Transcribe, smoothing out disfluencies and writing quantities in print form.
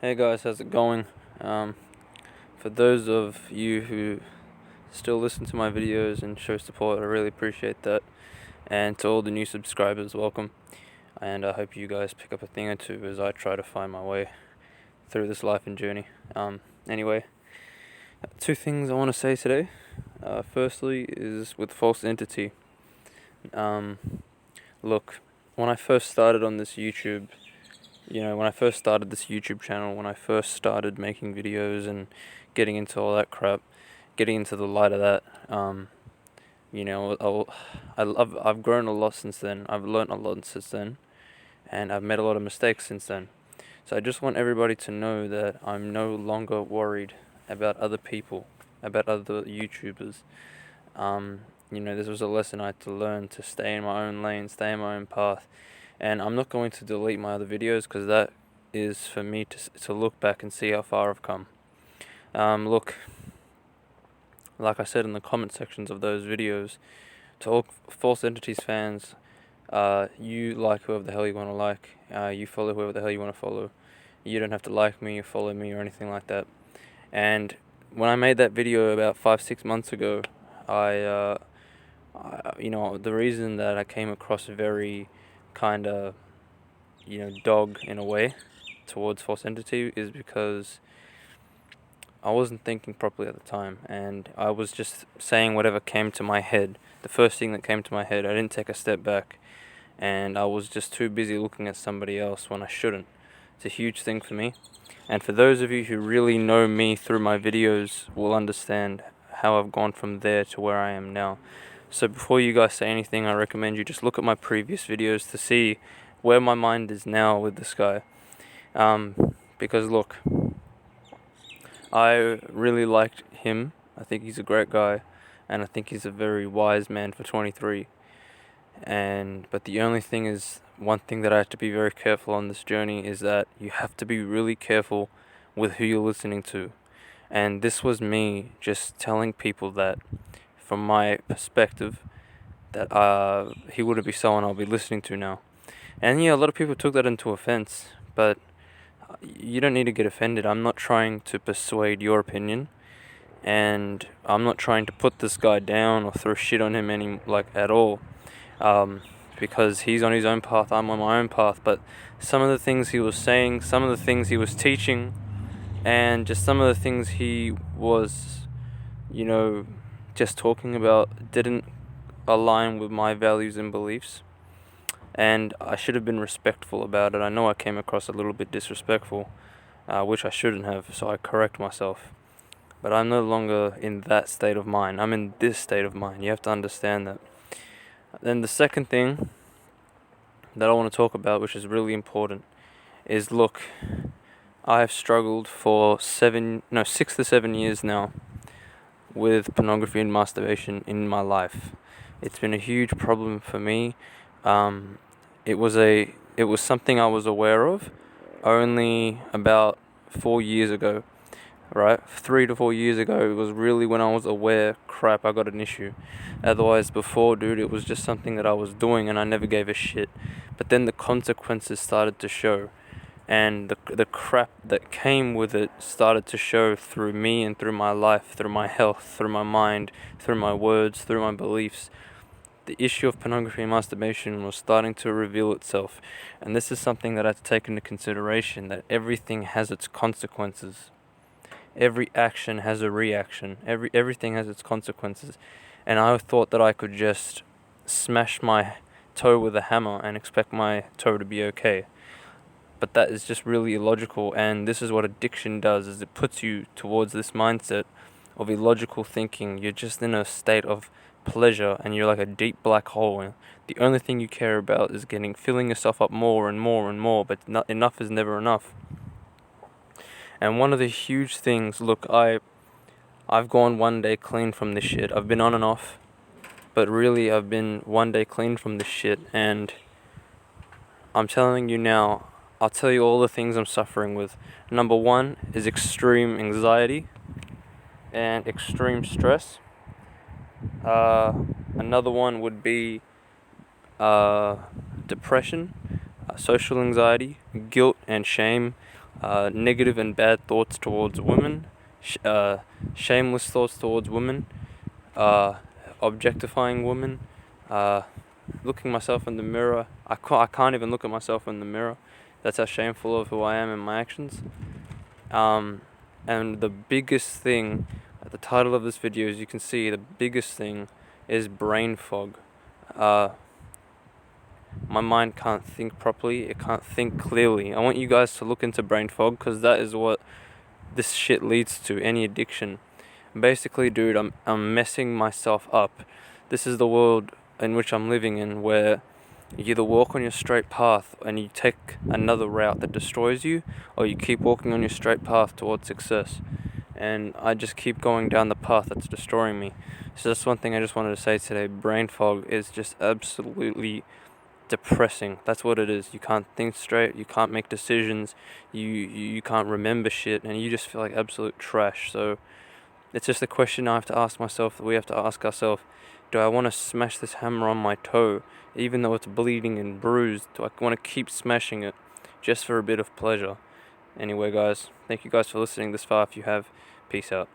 Hey guys, how's it going? For those of you who still listen to my videos and show support, I really appreciate that. And to all the new subscribers, welcome. And I hope you guys pick up a thing or two as I try to find my way through this life and journey. Anyway, two things I want to say today. Firstly is with false entity. Look, when I first started on this YouTube, when I first started this YouTube channel, when I first started making videos and getting into all that crap, getting into the light of that, I've grown a lot since then. I've learned a lot since then, and I've made a lot of mistakes since then. So I just want everybody to know that I'm no longer worried about other people, about other YouTubers. This was a lesson I had to learn to stay in my own lane, stay in my own path. And I'm not going to delete my other videos because that is for me to look back and see how far I've come. Look, like I said in the comment sections of those videos, to all False Entities fans, you like whoever the hell you want to like. You follow whoever the hell you want to follow. You don't have to like me or follow me or anything like that. And when I made that video about 5-6 months ago, the reason that I came across very kind of, dog in a way towards False Entity is because I wasn't thinking properly at the time, and I was just saying whatever came to my head. The first thing that came to my head, I didn't take a step back, and I was just too busy looking at somebody else when I shouldn't. It's a huge thing for me, and for those of you who really know me through my videos will understand how I've gone from there to where I am now. So before you guys say anything, I recommend you just look at my previous videos to see where my mind is now with this guy. Because look, I really liked him. I think he's a great guy, and I think he's a very wise man for 23. But the only thing is, one thing that I have to be very careful on this journey is that you have to be really careful with who you're listening to. And this was me just telling people that, from my perspective, that he wouldn't be someone I'll be listening to now. And yeah, a lot of people took that into offense, but you don't need to get offended. I'm not trying to persuade your opinion, and I'm not trying to put this guy down or throw shit on him at all. Because he's on his own path, I'm on my own path. But some of the things he was saying, some of the things he was teaching, and just some of the things he was, just talking about didn't align with my values and beliefs. And I should have been respectful about it. I know I came across a little bit disrespectful, which I shouldn't have, so I correct myself. But I'm no longer in that state of mind. I'm in this state of mind. You have to understand that. Then the second thing that I want to talk about, which is really important, is look, I have struggled for 6 to 7 years now with pornography and masturbation in my life. It's been a huge problem for me. It was something I was aware of only about 4 years ago, right? 3 to 4 years ago, it was really when I was aware, crap, I got an issue. Otherwise, before, dude, it was just something that I was doing and I never gave a shit. But then the consequences started to show, and the crap that came with it started to show through me and through my life, through my health, through my mind, through my words, through my beliefs. The issue of pornography and masturbation was starting to reveal itself, and this is something that I have to take into consideration, that everything has its consequences. Every action has a reaction. Everything has its consequences. And I thought that I could just smash my toe with a hammer and expect my toe to be okay. But that is just really illogical, and this is what addiction does, is it puts you towards this mindset of illogical thinking. You're just in a state of pleasure, and you're like a deep black hole, and the only thing you care about is filling yourself up more and more and more, but enough is never enough. And one of the huge things, look, I've gone one day clean from this shit. I've been on and off, but really I've been one day clean from this shit, and I'm telling you now, I'll tell you all the things I'm suffering with. Number one is extreme anxiety and extreme stress. Another one would be depression, social anxiety, guilt and shame, negative and bad thoughts towards women, shameless thoughts towards women, uh, objectifying women, uh, looking myself in the mirror. I can't even look at myself in the mirror. That's how shameful of who I am and my actions. And the biggest thing, at the title of this video, as you can see, the biggest thing is brain fog. My mind can't think properly, it can't think clearly. I want you guys to look into brain fog, because that is what this shit leads to, any addiction. Basically, dude, I'm messing myself up. This is the world in which I'm living in, where you either walk on your straight path and you take another route that destroys you, or you keep walking on your straight path towards success. And I just keep going down the path that's destroying me. So that's one thing I just wanted to say today. Brain fog is just absolutely depressing. That's what it is. You can't think straight, you can't make decisions, you can't remember shit, and you just feel like absolute trash. So it's just a question I have to ask myself, that we have to ask ourselves. Do I want to smash this hammer on my toe, even though it's bleeding and bruised? Do I want to keep smashing it just for a bit of pleasure? Anyway, guys, thank you guys for listening this far. If you have, peace out.